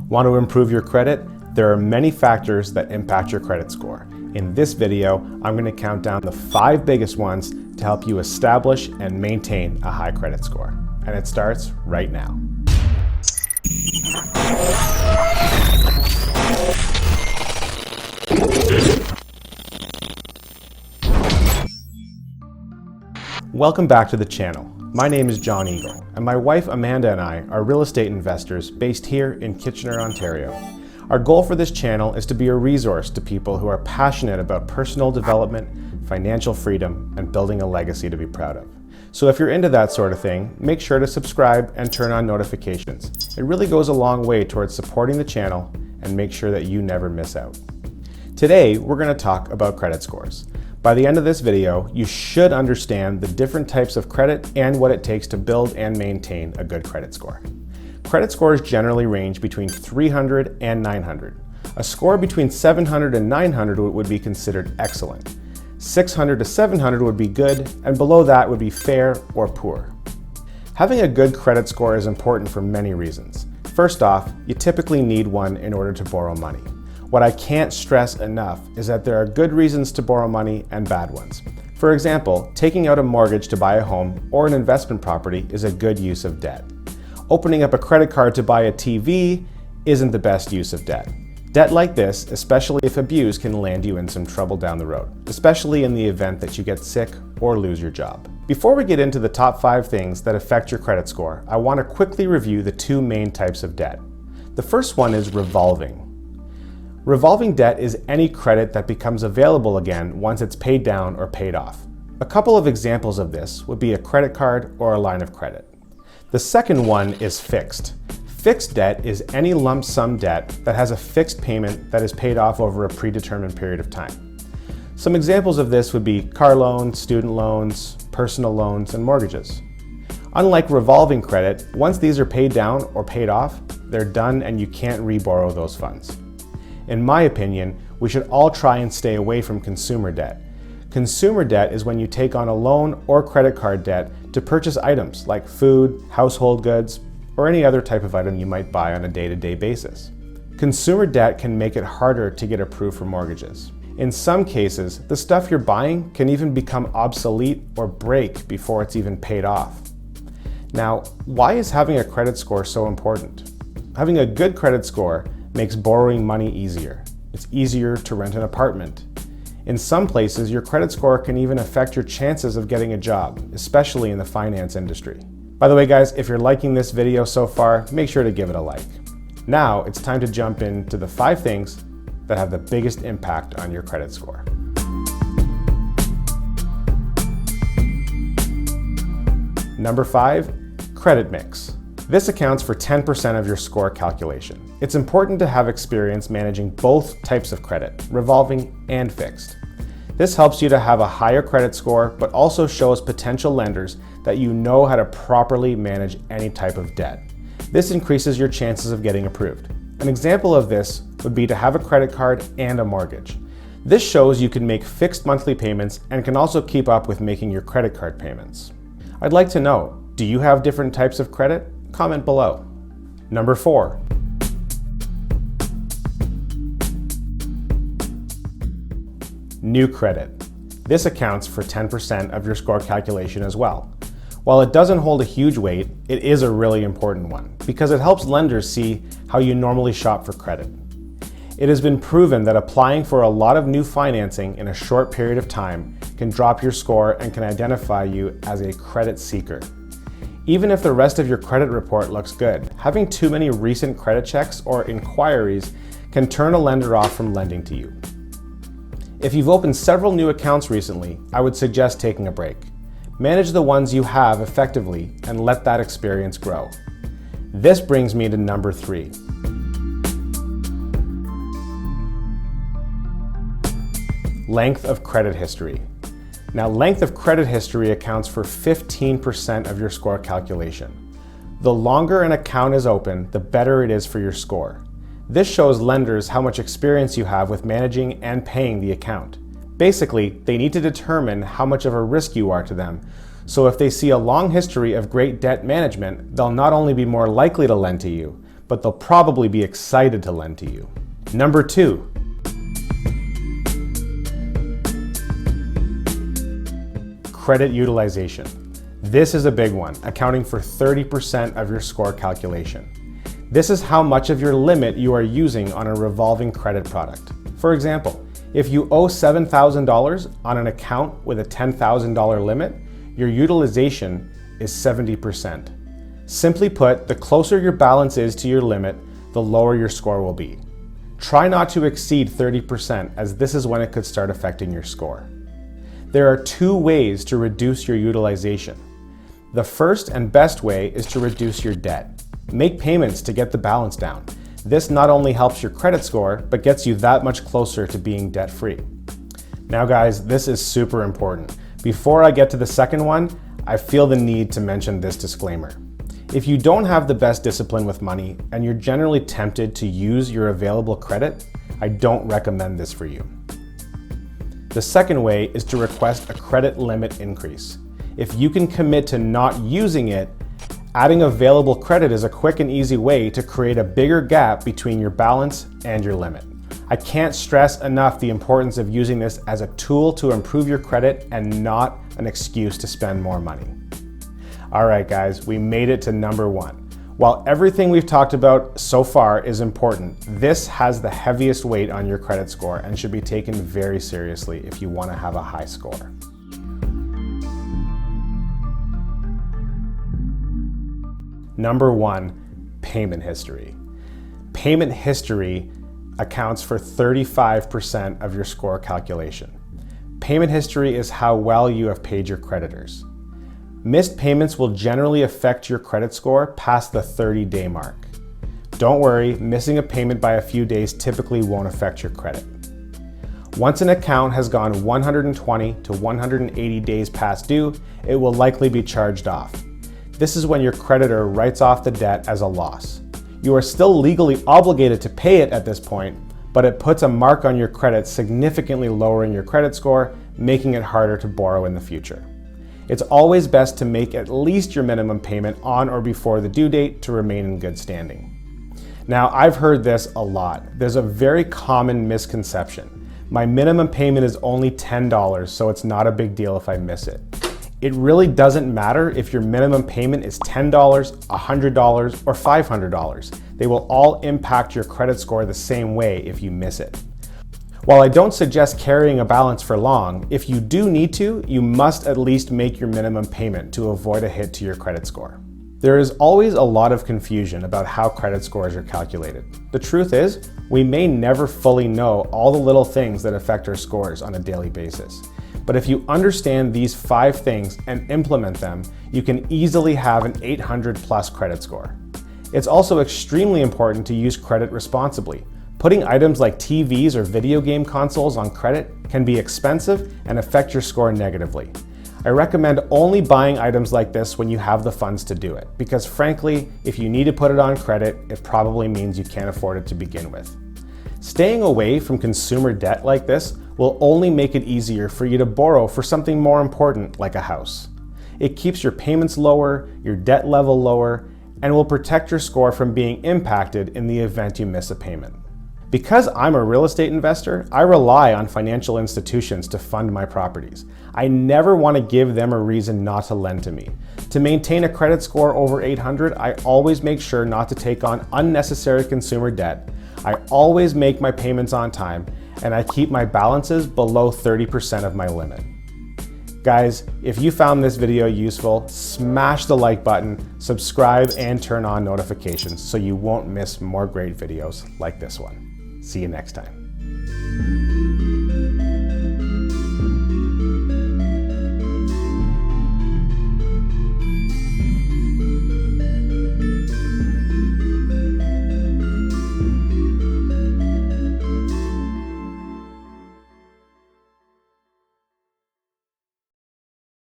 Want to improve your credit? There are many factors that impact your credit score. In this video, I'm going to count down the 5 biggest ones to help you establish and maintain a high credit score. And it starts right now. Welcome back to the channel. My name is John Eagle, and my wife Amanda and I are real estate investors based here in Kitchener, Ontario. Our goal for this channel is to be a resource to people who are passionate about personal development, financial freedom, and building a legacy to be proud of. So if you're into that sort of thing, make sure to subscribe and turn on notifications. It really goes a long way towards supporting the channel and make sure that you never miss out. Today, we're going to talk about credit scores. By the end of this video, you should understand the different types of credit and what it takes to build and maintain a good credit score. Credit scores generally range between 300 and 900. A score between 700 and 900 would be considered excellent. 600 to 700 would be good, and below that would be fair or poor. Having a good credit score is important for many reasons. First off, you typically need one in order to borrow money. What I can't stress enough is that there are good reasons to borrow money and bad ones. For example, taking out a mortgage to buy a home or an investment property is a good use of debt. Opening up a credit card to buy a TV isn't the best use of debt. Debt like this, especially if abused, can land you in some trouble down the road, especially in the event that you get sick or lose your job. Before we get into the top 5 things that affect your credit score, I want to quickly review the 2 main types of debt. The first one is revolving. Revolving debt is any credit that becomes available again once it's paid down or paid off. A couple of examples of this would be a credit card or a line of credit. The second one is fixed. Fixed debt is any lump sum debt that has a fixed payment that is paid off over a predetermined period of time. Some examples of this would be car loans, student loans, personal loans, and mortgages. Unlike revolving credit, once these are paid down or paid off, they're done and you can't re-borrow those funds. In my opinion, we should all try and stay away from consumer debt. Consumer debt is when you take on a loan or credit card debt to purchase items like food, household goods, or any other type of item you might buy on a day-to-day basis. Consumer debt can make it harder to get approved for mortgages. In some cases, the stuff you're buying can even become obsolete or break before it's even paid off. Now, why is having a credit score so important? Having a good credit score makes borrowing money easier. It's easier to rent an apartment. In some places, your credit score can even affect your chances of getting a job, especially in the finance industry. By the way, guys, if you're liking this video so far, make sure to give it a like. Now, it's time to jump into the 5 things that have the biggest impact on your credit score. Number 5, credit mix. This accounts for 10% of your score calculation. It's important to have experience managing both types of credit, revolving and fixed. This helps you to have a higher credit score, but also shows potential lenders that you know how to properly manage any type of debt. This increases your chances of getting approved. An example of this would be to have a credit card and a mortgage. This shows you can make fixed monthly payments and can also keep up with making your credit card payments. I'd like to know, do you have different types of credit? Comment below. Number 4. New credit. This accounts for 10% of your score calculation as well. While it doesn't hold a huge weight, it is a really important one because it helps lenders see how you normally shop for credit. It has been proven that applying for a lot of new financing in a short period of time can drop your score and can identify you as a credit seeker. Even if the rest of your credit report looks good, having too many recent credit checks or inquiries can turn a lender off from lending to you. If you've opened several new accounts recently, I would suggest taking a break. Manage the ones you have effectively and let that experience grow. This brings me to number 3. Length of credit history. Now, length of credit history accounts for 15% of your score calculation. The longer an account is open, the better it is for your score. This shows lenders how much experience you have with managing and paying the account. Basically, they need to determine how much of a risk you are to them, so if they see a long history of great debt management, they'll not only be more likely to lend to you, but they'll probably be excited to lend to you. Number 2, credit utilization. This is a big one, accounting for 30% of your score calculation. This is how much of your limit you are using on a revolving credit product. For example, if you owe $7,000 on an account with a $10,000 limit, your utilization is 70%. Simply put, the closer your balance is to your limit, the lower your score will be. Try not to exceed 30%, as this is when it could start affecting your score. There are 2 ways to reduce your utilization. The first and best way is to reduce your debt. Make payments to get the balance down. This not only helps your credit score, but gets you that much closer to being debt-free. Now guys, this is super important. Before I get to the second one, I feel the need to mention this disclaimer. If you don't have the best discipline with money and you're generally tempted to use your available credit, I don't recommend this for you. The second way is to request a credit limit increase. If you can commit to not using it, adding available credit is a quick and easy way to create a bigger gap between your balance and your limit. I can't stress enough the importance of using this as a tool to improve your credit and not an excuse to spend more money. All right, guys, we made it to number 1. While everything we've talked about so far is important, this has the heaviest weight on your credit score and should be taken very seriously if you want to have a high score. Number 1, payment history. Payment history accounts for 35% of your score calculation. Payment history is how well you have paid your creditors. Missed payments will generally affect your credit score past the 30-day mark. Don't worry, missing a payment by a few days typically won't affect your credit. Once an account has gone 120 to 180 days past due, it will likely be charged off. This is when your creditor writes off the debt as a loss. You are still legally obligated to pay it at this point, but it puts a mark on your credit, significantly lowering your credit score, making it harder to borrow in the future. It's always best to make at least your minimum payment on or before the due date to remain in good standing. Now, I've heard this a lot. There's a very common misconception. My minimum payment is only $10, so it's not a big deal if I miss it. It really doesn't matter if your minimum payment is $10, $100, or $500. They will all impact your credit score the same way if you miss it. While I don't suggest carrying a balance for long, if you do need to, you must at least make your minimum payment to avoid a hit to your credit score. There is always a lot of confusion about how credit scores are calculated. The truth is, we may never fully know all the little things that affect our scores on a daily basis. But if you understand these 5 things and implement them, you can easily have an 800 plus credit score. It's also extremely important to use credit responsibly. Putting items like TVs or video game consoles on credit can be expensive and affect your score negatively. I recommend only buying items like this when you have the funds to do it, because frankly, if you need to put it on credit, it probably means you can't afford it to begin with. Staying away from consumer debt like this will only make it easier for you to borrow for something more important like a house. It keeps your payments lower, your debt level lower, and will protect your score from being impacted in the event you miss a payment. Because I'm a real estate investor, I rely on financial institutions to fund my properties. I never want to give them a reason not to lend to me. To maintain a credit score over 800, I always make sure not to take on unnecessary consumer debt. I always make my payments on time, and I keep my balances below 30% of my limit. Guys, if you found this video useful, smash the like button, subscribe, and turn on notifications so you won't miss more great videos like this one. See you next time.